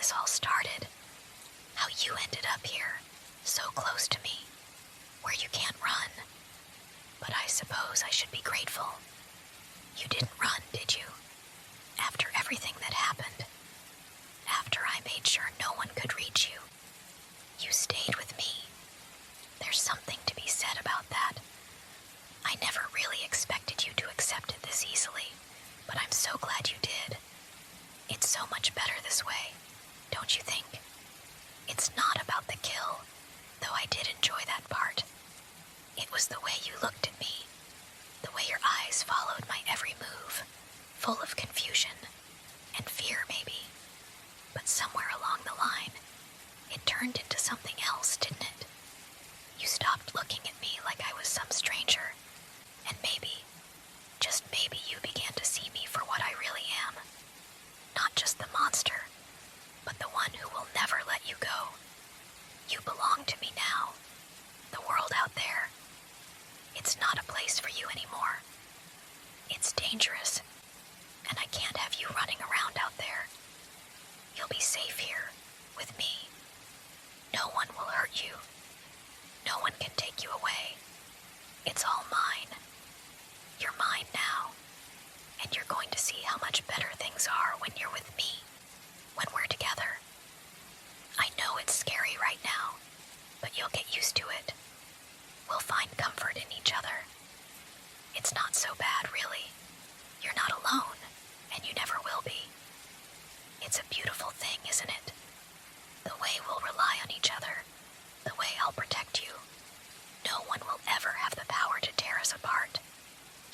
this all started. How you ended up here, so close to me, where you can't run. But I suppose I should be grateful. You didn't run, did you? After everything that happened. After I made sure no one could reach you. You stayed with me. There's something to be said about that. I never really expected you to accept it this easily, but I'm so glad you did. It's so much better this way, don't you think? It's not about the kill, though I did enjoy that part. It was the way you looked at me, the way your eyes followed my every move, full of confusion and fear maybe. But somewhere along the line, it turned into something else, didn't it? You stopped looking at me like I was some stranger, and maybe, just maybe you began to see me for what I really am. Not just the monster, but the one who will never let you go. You belong to me now. The world out there. It's not a place for you anymore. It's dangerous, and I can't have you running around out there. You'll be safe here, with me. No one will hurt you. No one can take you away. It's all mine. You're mine now, and you're going to see how much better things are when you're with me, when we're together. I know it's scary right now, but you'll get used to it. We'll find comfort in each other. It's not so bad, really. You're not alone, and you never will be. It's a beautiful thing, isn't it? The way we'll rely on each other, the way I'll protect you. No one will ever have the power to tear us apart.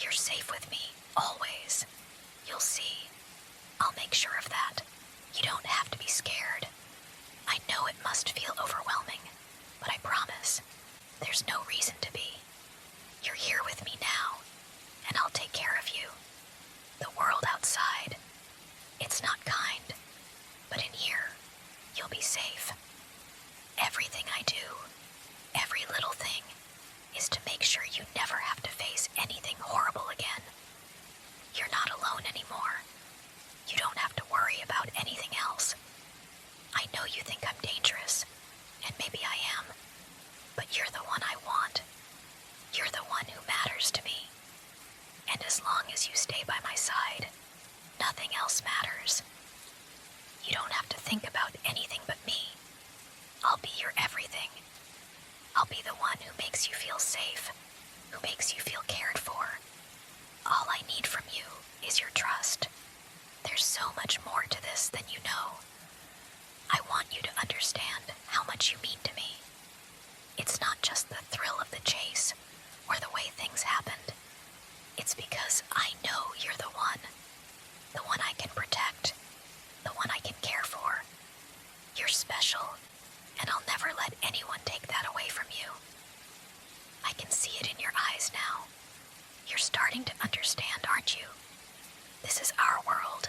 You're safe with me, always. You'll see. I'll make sure of that. You don't have to be scared. I know it must feel overwhelming, but I promise, there's no reason to be. You're here with me now, and I'll take care of you. The world outside, it's not kind, but in here, you'll be safe. Everything I do, every little thing, is to make sure you never have to face anything horrible again. You're not alone anymore. You don't have to worry about anything else. I know you think I'm dangerous, and maybe I am, but you're the one I want. You're the one who matters to me. And as long as you stay by my side, nothing else matters. You don't have to think about anything but me. I'll be your everything. I'll be the one who makes you feel safe, who makes you feel cared for. All I need from you is your trust. There's so much more to this than you know. I want you to understand how much you mean to me. It's not just the thrill of the chase or the way things happened. It's because I know you're the one I can protect, the one I can care for. You're special, and I'll never let anyone take that away from you. I can see it in your eyes now. You're starting to understand, aren't you? This is our world,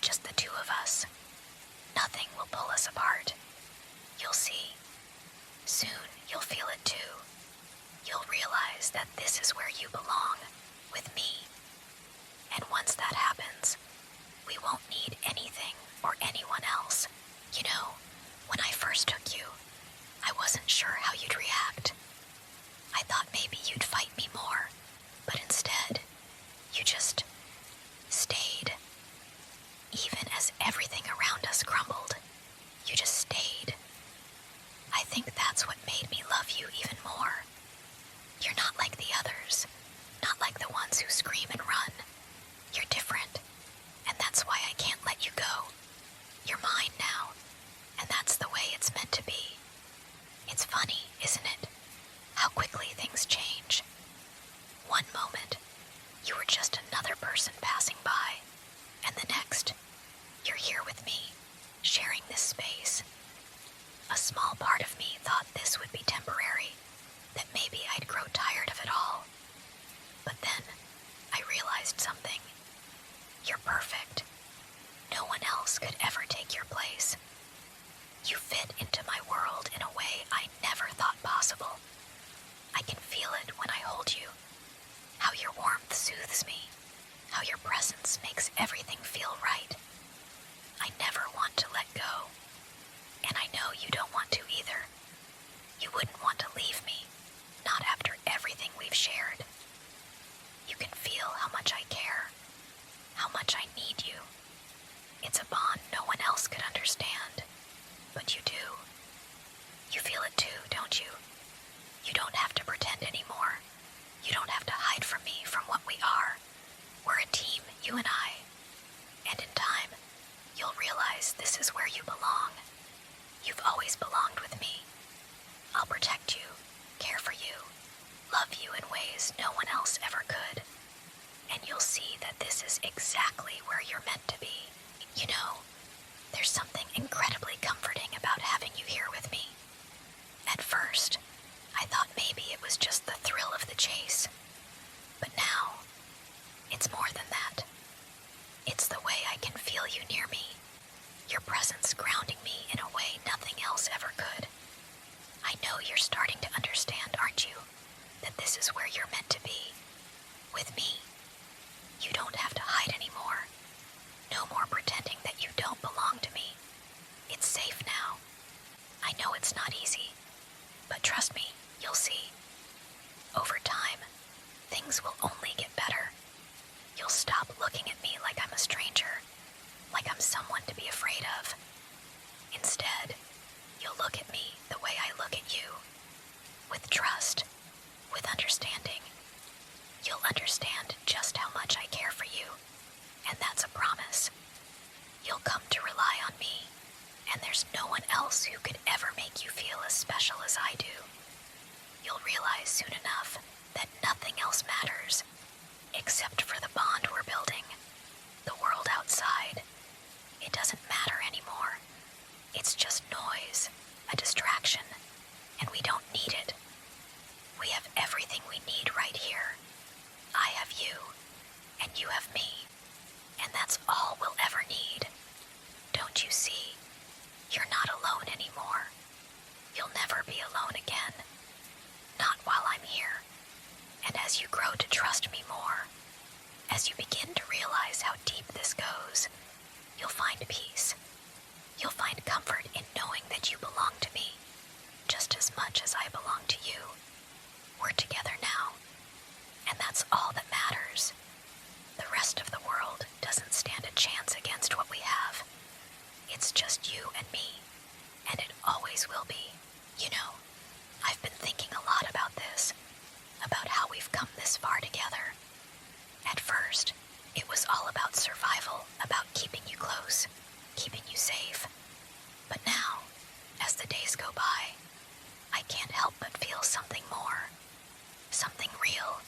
just the two of us. Nothing will pull us apart. You'll see. Soon you'll feel it too. You'll realize that this is where you belong, with me. And once that happens, we won't need anything or anyone else. You know, when I first took you, I wasn't sure how you'd react. I thought maybe you'd fight me more, but instead, you just stayed. Even as everything around us crumbled, you just stayed. I think that's what made me love you even more. You're not like the others, not like the ones who scream and run. You're different, and that's why I can't let you go. You're mine now, and that's the way it's meant to be. It's funny, isn't it? How quickly things change. One moment, you were just another person passing by, and the next, you're here with me, sharing this space. A small part of me thought this would be temporary, that maybe I'd grow tired of it all. But then, I realized something. You're perfect. No one else could ever take your place. You fit into my world in a way I never thought possible. I can feel it when I hold you. How your warmth soothes me. How your presence makes everything feel right. I know you don't want to either. You wouldn't want to leave me, not after everything we've shared. You can feel how much I care, how much I need you. It's a bond no one else could understand, but you do. You feel it too, don't you? You don't have to pretend anymore. You don't have to hide from me, from what we are. We're a team, you and I. And in time, you'll realize this is where you belong. You've always belonged with me. I'll protect you, care for you, love you in ways no one else ever could. And you'll see that this is exactly where you're meant to be. You know, there's something incredibly comforting about having you here with me. At first, I thought maybe it was just the thrill of the chase. But now, it's more than that. It's the way I can feel you near me, your presence grounding me in a way nothing else ever could. I know you're starting to understand, aren't you, that this is where you're meant to be. With me, you don't have to hide anymore. No more pretending that you don't belong to me. It's safe now. I know it's not easy, but trust me, you'll see. Over time, things will only get better. You'll stop looking at me like I'm a stranger, like I'm someone to be afraid of. Instead, you'll look at me the way I look at you, with trust, with understanding. You'll understand just how much I care for you, and that's a promise. You'll come to rely on me, and there's no one else who could ever make you feel as special as I do. You'll realize soon enough that nothing else matters, except for the bond we're building. The world outside, it doesn't matter anymore. It's just noise, a distraction, and we don't need it. We have everything we need right here. I have you, and you have me, and that's all we'll ever need. Don't you see? You're not alone anymore. You'll never be alone again. Not while I'm here. And as you grow to trust me more, as you begin to realize how deep this goes, you'll find peace. You'll find comfort in knowing that you belong to me, just as much as I belong to you. We're together now, and that's all that matters. The rest of the world doesn't stand a chance against what we have. It's just you and me, and it always will be. You know, I've been thinking a lot about this, about how we've come this far together. At first, it was all about survival, about keeping you close, keeping you safe. But now, as the days go by, I can't help but feel something more, something real.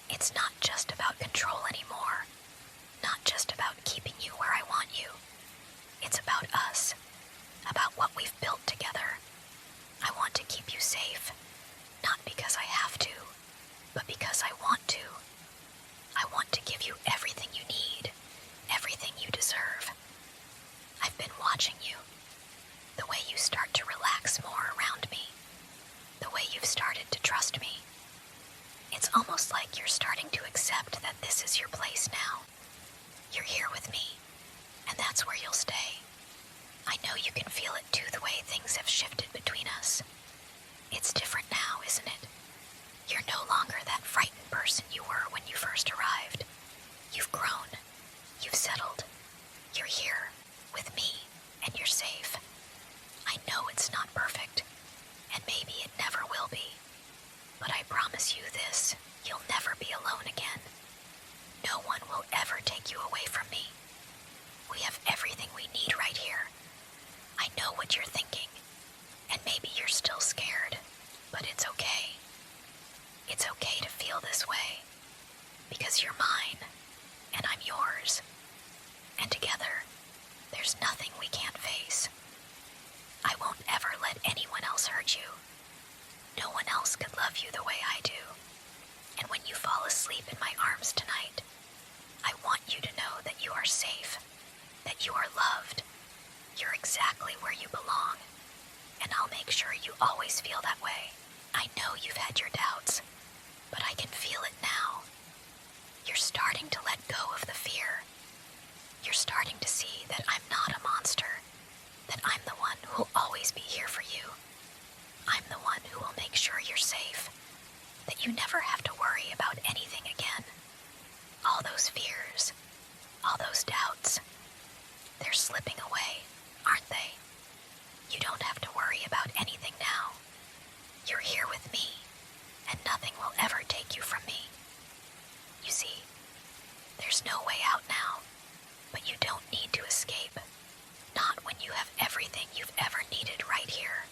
It's not just about control anymore, not just about keeping you where I want you. It's about us, about what we've built together. I want to keep you safe, not because I have to, but because I want to. I want to give you everything you need, everything you deserve. I've been watching you, the way you start to relax more around me, the way you've started to trust me. It's almost like you're starting to accept that this is your place now. You're here with me, and that's where you'll stay. I know you can feel it too, the way things have shifted between us. It's different now, isn't it? You're no longer that frightened person you were when you first arrived. You've grown. You've settled. You're here, with me, and you're safe. I know it's not perfect, and maybe it never will be. But I promise you this, you'll never be alone again. No one will ever take you away from me. We have everything we need right here. I know what you're thinking, and maybe you're still scared, but it's okay. It's okay to feel this way, because you're mine, and I'm yours. And together, there's nothing we can't face. I won't ever let anyone else hurt you. No one else could love you the way I do. And when you fall asleep in my arms tonight, I want you to know that you are safe, that you are loved. You're exactly where you belong, and I'll make sure you always feel that way. I know you've had your doubts, but I can feel it now. You're starting to let go of the fear. You're starting to see that I'm not a monster, that I'm the one who'll always be slipping away, aren't they? You don't have to worry about anything now. You're here with me, and nothing will ever take you from me. You see, there's no way out now, but you don't need to escape. Not when you have everything you've ever needed right here.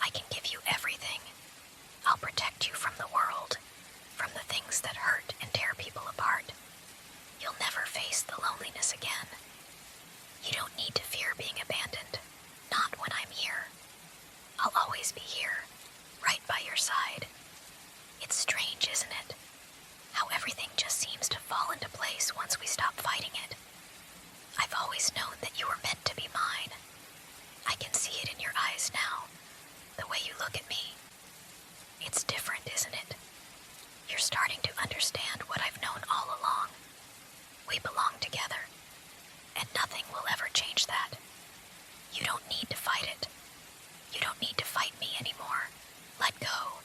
I can give you everything. I'll protect you from the world, from the things that hurt and tear people apart. You'll never face the loneliness again. You don't need to fear being abandoned, not when I'm here. I'll always be here, right by your side. It's strange, isn't it? How everything just seems to fall into place once we stop fighting it. I've always known that you were meant to be mine. I can see it in your eyes now, the way you look at me. It's different, isn't it? You're starting to understand what I've known all along. We belong together, and nothing will ever change that. You don't need to fight it. You don't need to fight me anymore. Let go,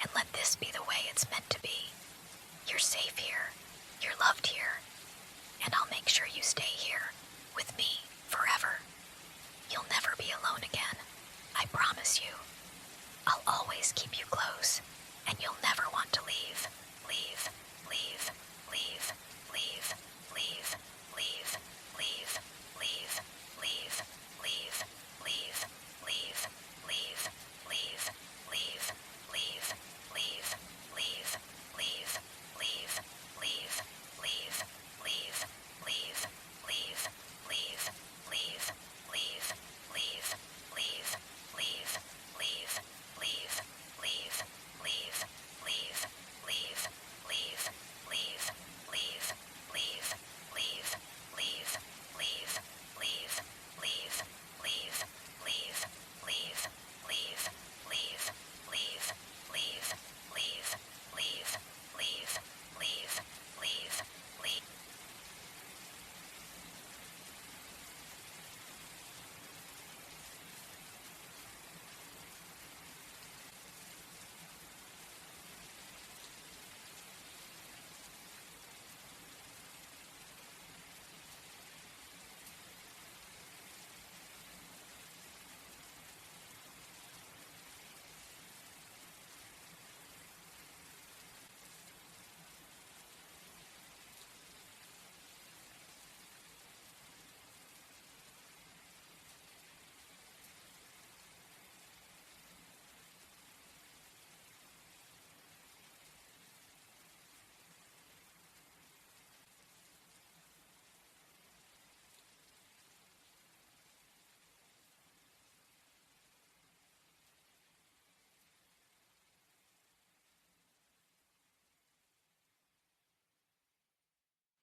and let this be the way it's meant to be. You're safe here, you're loved here, and I'll make sure you stay here, with me.